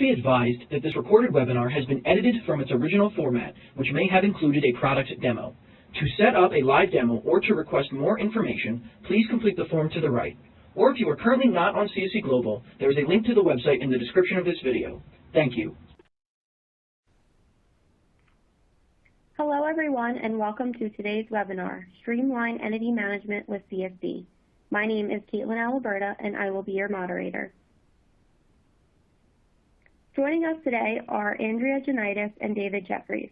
be advised that this recorded webinar has been edited from its original format, which may have included a product demo. To set up a live demo or to request more information, please complete the form to the right. Or if you are currently not on CSC Global, there is a link to the website in the description of this video. Thank you. Hello everyone, and welcome to today's webinar, Streamline Entity Management with CSC. My name is Caitlin Aliberta, and I will be your moderator. Joining us today are Andrea Janitis and David Jeffries.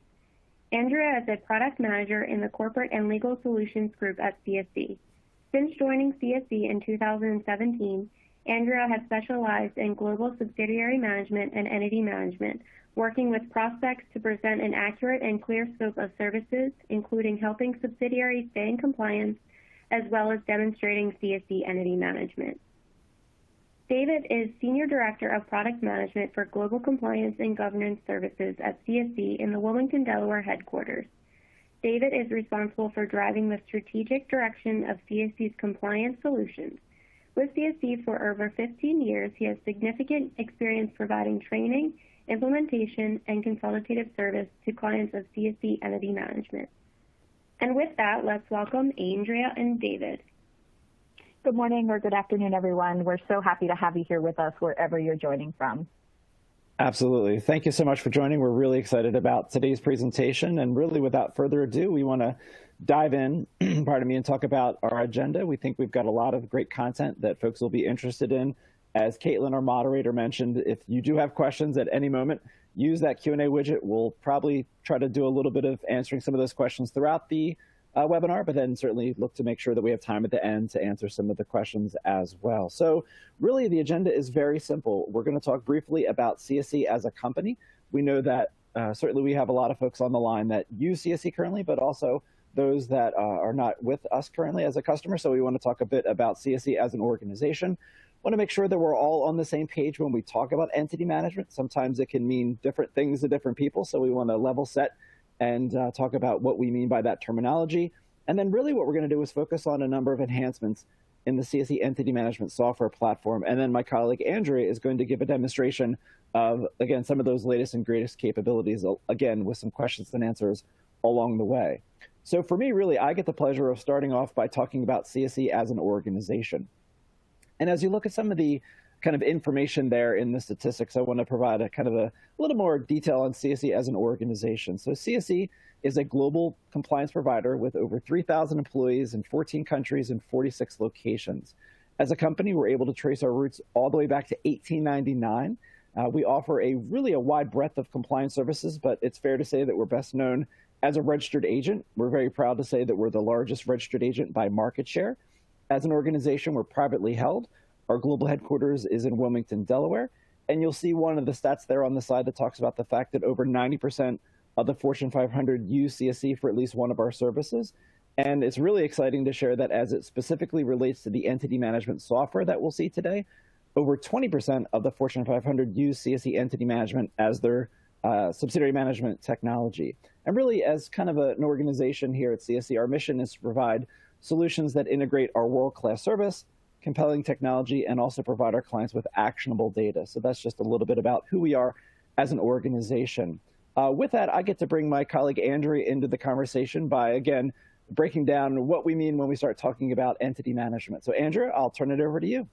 Andrea is a product manager in the Corporate and Legal Solutions Group at CSC. Since joining CSC in 2017, Andrea has specialized in global subsidiary management and entity management, working with prospects to present an accurate and clear scope of services, including helping subsidiaries stay in compliance, as well as demonstrating CSC entity management. David is Senior Director of Product Management for Global Compliance and Governance Services at CSC in the Wilmington, Delaware headquarters. David is responsible for driving the strategic direction of CSC's compliance solutions. With CSC for over 15 years, he has significant experience providing training, implementation, and consultative service to clients of CSC Entity Management. And with that, let's welcome Andrea and David. Good morning or good afternoon, everyone. We're so happy to have you here with us wherever you're joining from. Absolutely. Thank you so much for joining. We're really excited about today's presentation. And really, without further ado, we want to dive in, pardon me, and talk about our agenda. We think we've got a lot of great content that folks will be interested in. As Caitlin, our moderator, mentioned, if you do have questions at any moment, use that Q&A widget. We'll probably try to do a little bit of answering some of those questions throughout the webinar, but then certainly look to make sure that we have time at the end to answer some of the questions as well. So really, the agenda is very simple. We're going to talk briefly about CSC as a company. We know that certainly we have a lot of folks on the line that use CSC currently, but also those that are not with us currently as a customer. So we want to talk a bit about CSC as an organization. Want to make sure that we're all on the same page when we talk about entity management. Sometimes it can mean different things to different people, so we want to level set and talk about what we mean by that terminology. And then really what we're going to do is focus on a number of enhancements in the CSC Entity Management software platform. And then my colleague Andrea is going to give a demonstration of, again, some of those latest and greatest capabilities, again, with some questions and answers along the way. So for me, really, I get the pleasure of starting off by talking about CSC as an organization. And as you look at some of the kind of information there in the statistics, I want to provide a kind of a little more detail on CSC as an organization. So CSC is a global compliance provider with over 3,000 employees in 14 countries and 46 locations. As a company, we're able to trace our roots all the way back to 1899. We offer a wide breadth of compliance services, but it's fair to say that we're best known as a registered agent. We're very proud to say that we're the largest registered agent by market share. As an organization, we're privately held. Our global headquarters is in Wilmington, Delaware. And you'll see one of the stats there on the side that talks about the fact that over 90% of the Fortune 500 use CSC for at least one of our services. And it's really exciting to share that as it specifically relates to the entity management software that we'll see today, over 20% of the Fortune 500 use CSC Entity Management as their subsidiary management technology. And really, as kind of an organization here at CSC, our mission is to provide solutions that integrate our world-class service, compelling technology, and also provide our clients with actionable data. So that's just a little bit about who we are as an organization. With that, I get to bring my colleague Andrea into the conversation by, again, breaking down what we mean when we start talking about entity management. So Andrea, I'll turn it over to you.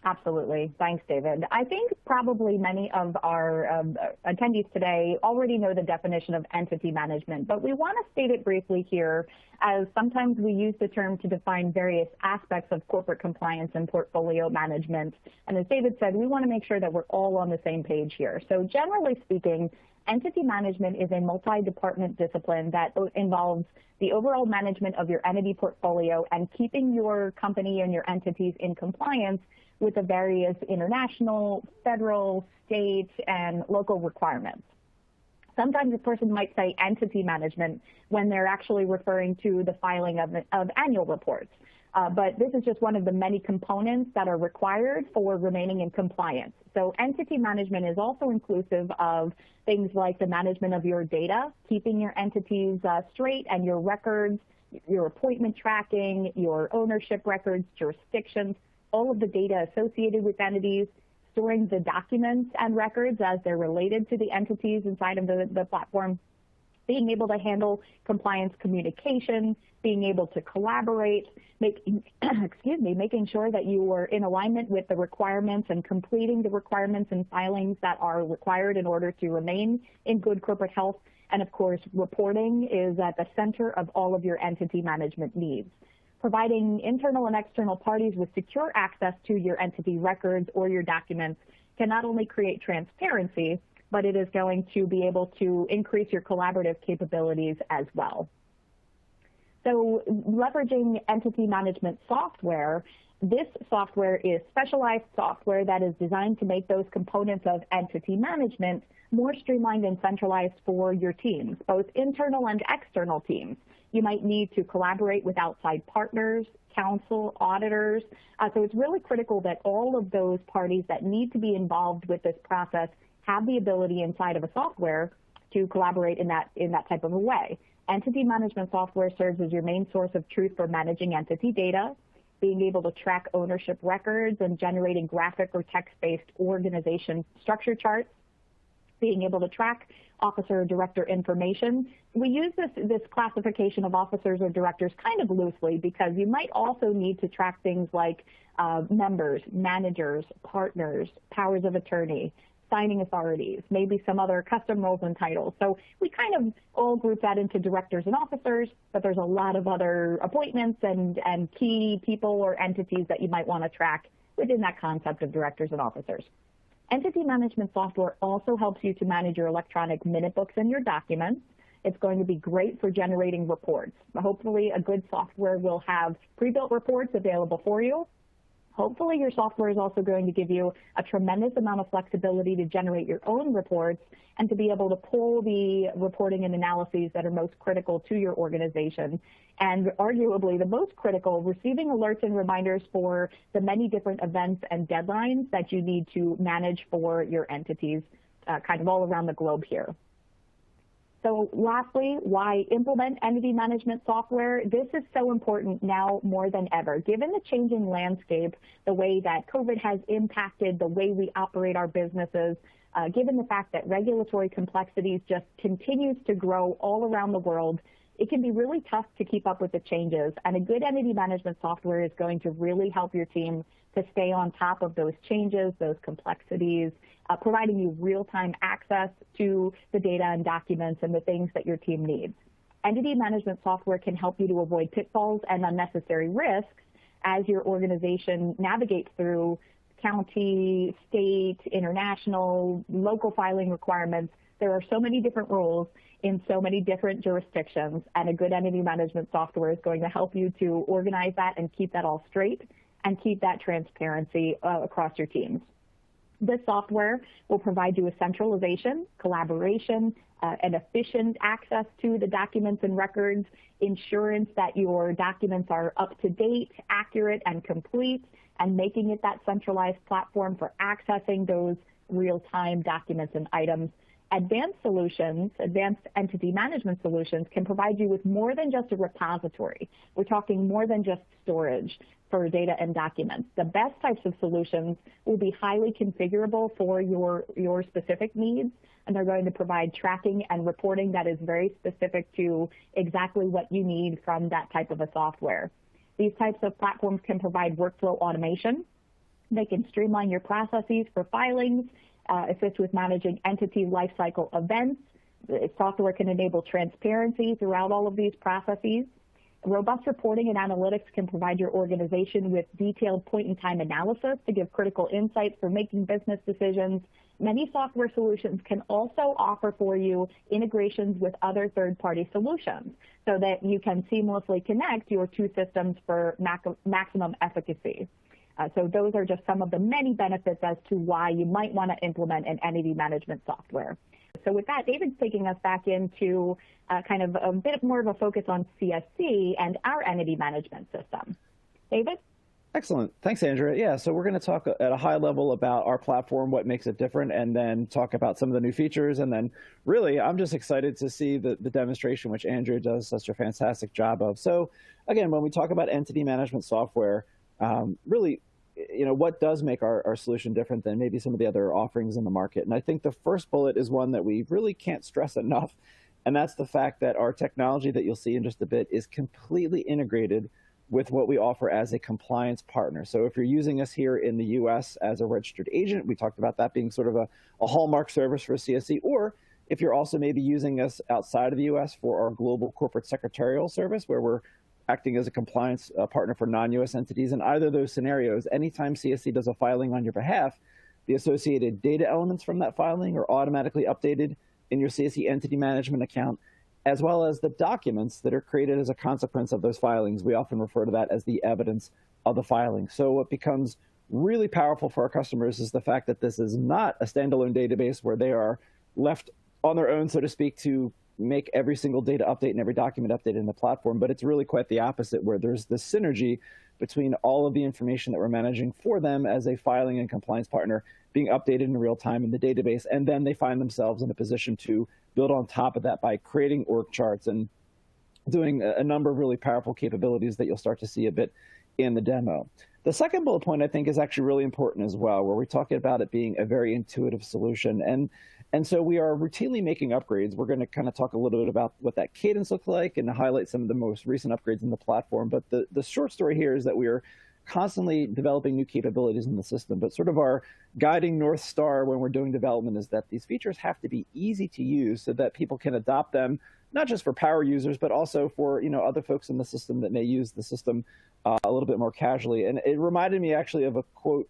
Absolutely. Thanks, David. I think probably many of our attendees today already know the definition of entity management, but we want to state it briefly here, as sometimes we use the term to define various aspects of corporate compliance and portfolio management. And as David said, we want to make sure that we're all on the same page here. So generally speaking, entity management is a multi-department discipline that involves the overall management of your entity portfolio and keeping your company and your entities in compliance with the various international, federal, state, and local requirements. Sometimes a person might say entity management when they're actually referring to the filing of annual reports. But this is just one of the many components that are required for remaining in compliance. So entity management is also inclusive of things like the management of your data, keeping your entities straight and your records, your appointment tracking, your ownership records, jurisdictions, all of the data associated with entities, storing the documents and records as they're related to the entities inside of the platform, being able to handle compliance communication, being able to collaborate, making sure that you are in alignment with the requirements and completing the requirements and filings that are required in order to remain in good corporate health. And of course, reporting is at the center of all of your entity management needs. Providing internal and external parties with secure access to your entity records or your documents can not only create transparency, but it is going to be able to increase your collaborative capabilities as well. So leveraging entity management software, this software is specialized software that is designed to make those components of entity management more streamlined and centralized for your teams, both internal and external teams. You might need to collaborate with outside partners, counsel, auditors. So it's really critical that all of those parties that need to be involved with this process have the ability inside of a software to collaborate in that type of a way. Entity management software serves as your main source of truth for managing entity data, being able to track ownership records and generating graphic or text-based organization structure charts, being able to track officer or director information. We use this classification of officers or directors kind of loosely because you might also need to track things like members, managers, partners, powers of attorney, signing authorities, maybe some other custom roles and titles. So we kind of all group that into directors and officers, but there's a lot of other appointments and key people or entities that you might want to track within that concept of directors and officers. Entity management software also helps you to manage your electronic minute books and your documents. It's going to be great for generating reports. Hopefully, a good software will have pre-built reports available for you. Hopefully, your software is also going to give you a tremendous amount of flexibility to generate your own reports and to be able to pull the reporting and analyses that are most critical to your organization. And arguably the most critical, receiving alerts and reminders for the many different events and deadlines that you need to manage for your entities kind of all around the globe here. So lastly, why implement entity management software? This is so important now more than ever. Given the changing landscape, the way that COVID has impacted the way we operate our businesses, given the fact that regulatory complexities just continues to grow all around the world, it can be really tough to keep up with the changes. And a good entity management software is going to really help your team to stay on top of those changes, those complexities, providing you real-time access to the data and documents and the things that your team needs. Entity management software can help you to avoid pitfalls and unnecessary risks as your organization navigates through county, state, international, local filing requirements. There are so many different rules in so many different jurisdictions, and a good entity management software is going to help you to organize that and keep that all straight and keep that transparency across your teams. This software will provide you with centralization, collaboration, and efficient access to the documents and records, insurance that your documents are up to date, accurate, and complete, and making it that centralized platform for accessing those real-time documents and items. Advanced solutions, advanced entity management solutions can provide you with more than just a repository. We're talking more than just storage for data and documents. The best types of solutions will be highly configurable for your specific needs, and they're going to provide tracking and reporting that is very specific to exactly what you need from that type of a software. These types of platforms can provide workflow automation. They can streamline your processes for filings, assist with managing entity lifecycle events. Software can enable transparency throughout all of these processes. Robust reporting and analytics can provide your organization with detailed point-in-time analysis to give critical insights for making business decisions. Many software solutions can also offer for you integrations with other third-party solutions so that you can seamlessly connect your two systems for maximum efficacy. So those are just some of the many benefits as to why you might want to implement an entity management software. So with that, David's taking us back into kind of a bit more of a focus on CSC and our entity management system. David? Excellent. Thanks, Andrea. Yeah, so we're going to talk at a high level about our platform, what makes it different, and then talk about some of the new features. And then really, I'm just excited to see the demonstration, which Andrea does such a fantastic job of. So again, when we talk about entity management software, really, what does make our solution different than maybe some of the other offerings in the market? And I think the first bullet is one that we really can't stress enough, and that's the fact that our technology that you'll see in just a bit is completely integrated with what we offer as a compliance partner. So if you're using us here in the US as a registered agent, we talked about that being sort of a hallmark service for CSC, or if you're also maybe using us outside of the US for our global corporate secretarial service, where we're acting as a compliance partner for non-US entities. In either of those scenarios, anytime CSC does a filing on your behalf, the associated data elements from that filing are automatically updated in your CSC Entity Management account, as well as the documents that are created as a consequence of those filings. We often refer to that as the evidence of the filing. So what becomes really powerful for our customers is the fact that this is not a standalone database where they are left on their own, so to speak, to make every single data update and every document update in the platform, but it's really quite the opposite, where there's this synergy between all of the information that we're managing for them as a filing and compliance partner being updated in real time in the database, and then they find themselves in a position to build on top of that by creating org charts and doing a number of really powerful capabilities that you'll start to see a bit in the demo. The second bullet point, I think, is actually really important as well, where we're talking about it being a very intuitive solution. And so we are routinely making upgrades. We're going to kind of talk a little bit about what that cadence looks like and highlight some of the most recent upgrades in the platform. But the short story here is that we are constantly developing new capabilities in the system. But sort of our guiding North Star when we're doing development is that these features have to be easy to use so that people can adopt them, not just for power users, but also for other folks in the system that may use the system a little bit more casually. And it reminded me actually of a quote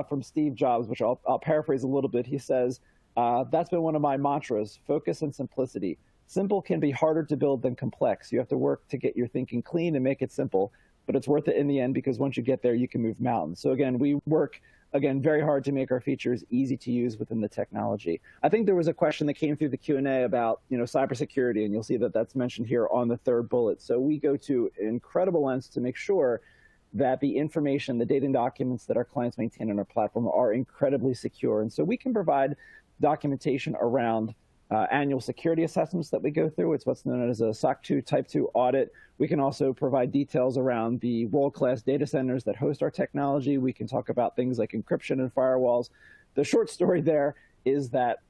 from Steve Jobs, which I'll paraphrase a little bit. He says, that's been one of my mantras: focus and simplicity. Simple can be harder to build than complex. You have to work to get your thinking clean and make it simple, but it's worth it in the end, because once you get there, you can move mountains. So again, we work very hard to make our features easy to use within the technology. I think there was a question that came through the Q&A about cybersecurity, and you'll see that that's mentioned here on the third bullet. So we go to incredible lengths to make sure that the information, the data and documents that our clients maintain on our platform are incredibly secure. And so we can provide documentation around annual security assessments that we go through. It's what's known as a SOC 2 Type 2 audit. We can also provide details around the world-class data centers that host our technology. We can talk about things like encryption and firewalls. The short story there is that,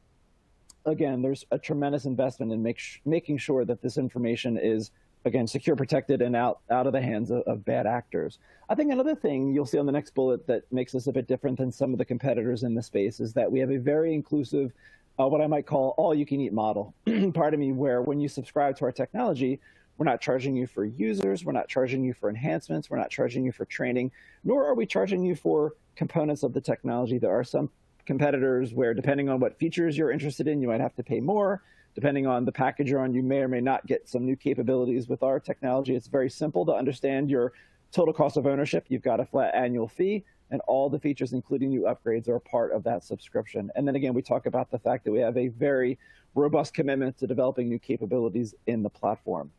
again, there's a tremendous investment in making sure that this information is, again, secure, protected, and out of the hands of bad actors. I think another thing you'll see on the next bullet that makes us a bit different than some of the competitors in the space is that we have a very inclusive, what I might call all-you-can-eat model, pardon me, where when you subscribe to our technology, we're not charging you for users, we're not charging you for enhancements, we're not charging you for training, nor are we charging you for components of the technology. There are some competitors where, depending on what features you're interested in, you might have to pay more. Depending on the package you're on, you may or may not get some new capabilities. With our technology, it's very simple to understand your total cost of ownership. You've got a flat annual fee, and all the features, including new upgrades, are part of that subscription. And then again, we talk about the fact that we have a very robust commitment to developing new capabilities in the platform.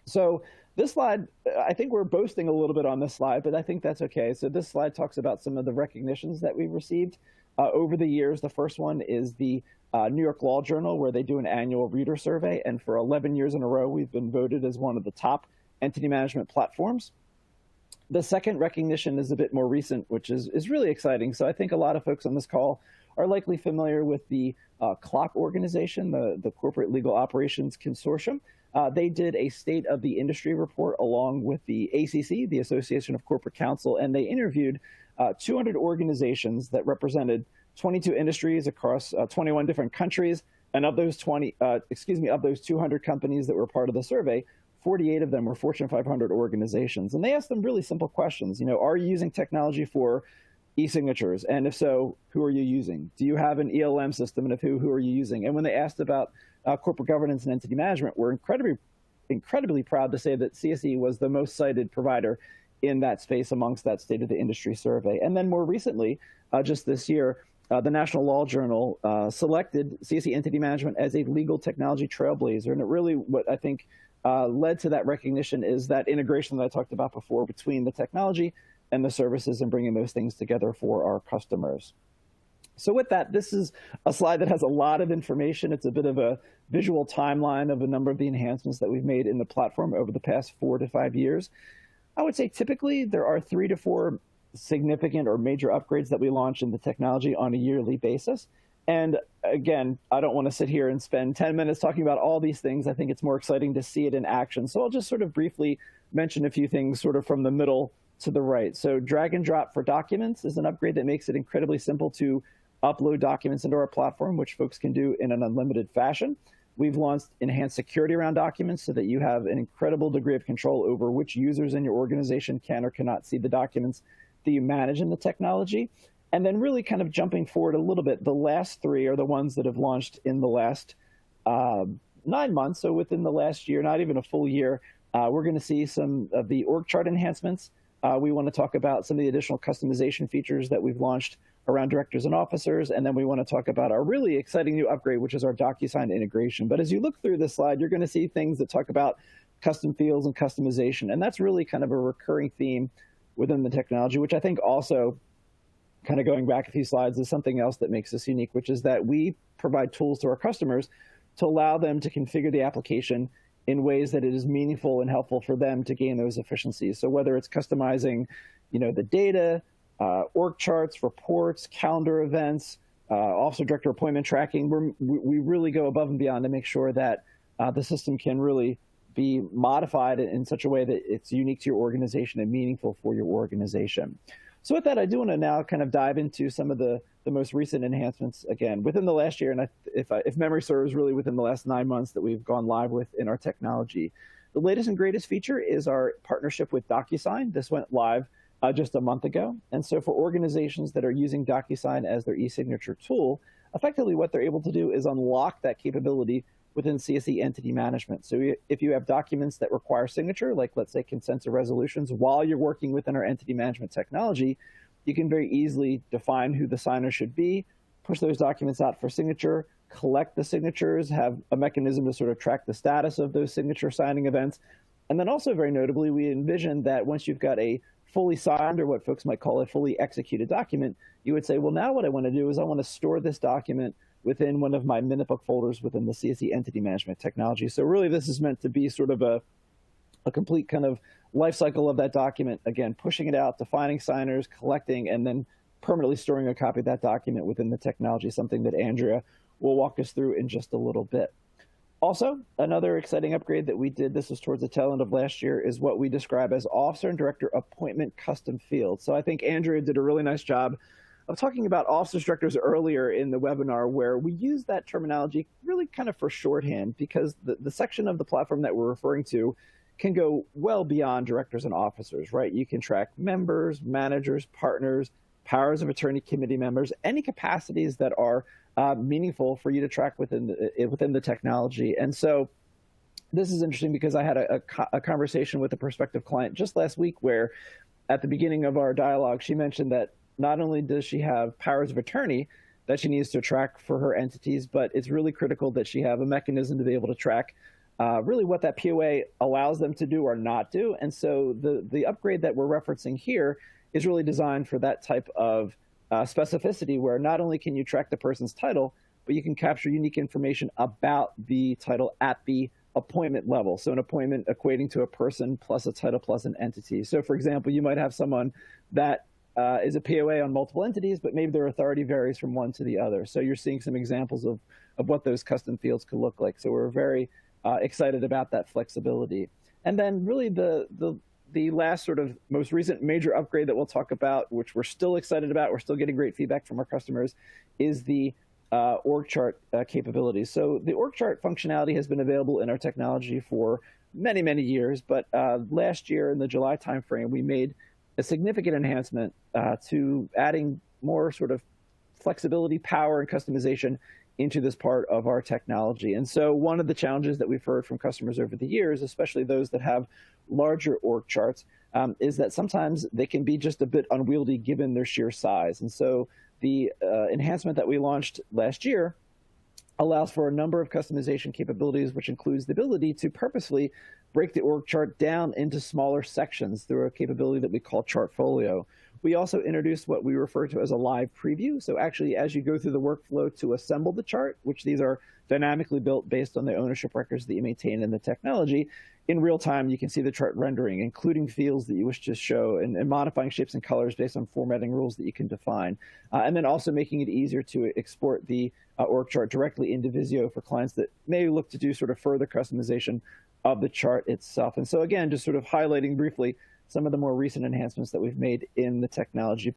So this slide, I think we're boasting a little bit on this slide, but I think that's okay. So this slide talks about some of the recognitions that we've received over the years. The first one is the New York Law Journal, where they do an annual reader survey. And for 11 years in a row, we've been voted as one of the top entity management platforms. The second recognition is a bit more recent, which is really exciting. So I think a lot of folks on this call are likely familiar with the CLOC organization, the Corporate Legal Operations Consortium. They did a state of the industry report along with the ACC, the Association of Corporate Counsel, and they interviewed 200 organizations that represented 22 industries across 21 different countries. And of those 200 companies that were part of the survey, 48 of them were Fortune 500 organizations. And they asked them really simple questions. Are you using technology for eSignatures? And if so, who are you using? Do you have an ELM system? And if who are you using? And when they asked about corporate governance and entity management, we're incredibly proud to say that CSE was the most cited provider in that space amongst that state of the industry survey. And then more recently, just this year, the National Law Journal selected CSC Entity Management as a legal technology trailblazer. And it really, what I think led to that recognition is that integration that I talked about before between the technology and the services and bringing those things together for our customers. So with that, this is a slide that has a lot of information. It's a bit of a visual timeline of a number of the enhancements that we've made in the platform over the past 4 to 5 years. I would say typically there are 3 to 4 significant or major upgrades that we launch in the technology on a yearly basis. And again, I don't want to sit here and spend 10 minutes talking about all these things. I think it's more exciting to see it in action. So I'll just sort of briefly mention a few things sort of from the middle to the right. So drag and drop for documents is an upgrade that makes it incredibly simple to upload documents into our platform, which folks can do in an unlimited fashion. We've launched enhanced security around documents so that you have an incredible degree of control over which users in your organization can or cannot see the documents that you manage in the technology. And then really kind of jumping forward a little bit, the last three are the ones that have launched in the last 9 months. So within the last year, not even a full year, we're going to see some of the org chart enhancements. We want to talk about some of the additional customization features that we've launched around directors and officers. And then we want to talk about our really exciting new upgrade, which is our DocuSign integration. But as you look through this slide, you're going to see things that talk about custom fields and customization. And that's really kind of a recurring theme within the technology, which I think also, kind of going back a few slides, is something else that makes us unique, which is that we provide tools to our customers to allow them to configure the application in ways that it is meaningful and helpful for them to gain those efficiencies. So whether it's customizing, the data, org charts, reports, calendar events, officer director appointment tracking, we really go above and beyond to make sure that the system can really be modified in such a way that it's unique to your organization and meaningful for your organization. So with that, I do want to now kind of dive into some of the most recent enhancements, again, within the last year, and if memory serves, really within the last 9 months that we've gone live with in our technology. The latest and greatest feature is our partnership with DocuSign. This went live just a month ago. And so for organizations that are using DocuSign as their e-signature tool, effectively what they're able to do is unlock that capability within CSC Entity Management. So if you have documents that require signature, like let's say consents or resolutions, while you're working within our entity management technology, you can very easily define who the signer should be, push those documents out for signature, collect the signatures, have a mechanism to sort of track the status of those signature signing events. And then also very notably, we envision that once you've got a fully signed, or what folks might call a fully executed document, you would say, well, now what I want to do is I want to store this document within one of my minute book folders within the CSC Entity Management technology. So really this is meant to be sort of a complete kind of life cycle of that document, again, pushing it out, defining signers, collecting, and then permanently storing a copy of that document within the technology, something that Andrea will walk us through in just a little bit. Also, another exciting upgrade that we did, this was towards the tail end of last year, is what we describe as Officer and Director Appointment Custom Fields. So I think Andrea did a really nice job of talking about officers directors earlier in the webinar, where we use that terminology really kind of for shorthand, because the section of the platform that we're referring to can go well beyond directors and officers, right? You can track members, managers, partners, powers of attorney committee members, any capacities that are meaningful for you to track within the technology. And so this is interesting because I had a conversation with a prospective client just last week, where at the beginning of our dialogue, she mentioned that not only does she have powers of attorney that she needs to track for her entities, but it's really critical that she have a mechanism to be able to track really what that POA allows them to do or not do. And so the upgrade that we're referencing here is really designed for that type of specificity, where not only can you track the person's title, but you can capture unique information about the title at the appointment level. So an appointment equating to a person plus a title plus an entity. So for example, you might have someone that is a POA on multiple entities, but maybe their authority varies from one to the other. So you're seeing some examples of what those custom fields could look like. So we're very excited about that flexibility. And then really the last sort of most recent major upgrade that we'll talk about, which we're still excited about, we're still getting great feedback from our customers, is the org chart capabilities. So the org chart functionality has been available in our technology for many, many years, but last year in the July timeframe, we made a significant enhancement to adding more sort of flexibility, power, and customization into this part of our technology. And so one of the challenges that we've heard from customers over the years, especially those that have larger org charts, is that sometimes they can be just a bit unwieldy given their sheer size. And so the enhancement that we launched last year allows for a number of customization capabilities, which includes the ability to purposefully break the org chart down into smaller sections through a capability that we call Chartfolio. We also introduced what we refer to as a live preview. So actually, as you go through the workflow to assemble the chart, which these are dynamically built based on the ownership records that you maintain in the technology, in real time, you can see the chart rendering, including fields that you wish to show, and modifying shapes and colors based on formatting rules that you can define. And then also making it easier to export the org chart directly into Visio for clients that may look to do sort of further customization of the chart itself. And so again, just sort of highlighting briefly some of the more recent enhancements that we've made in the technology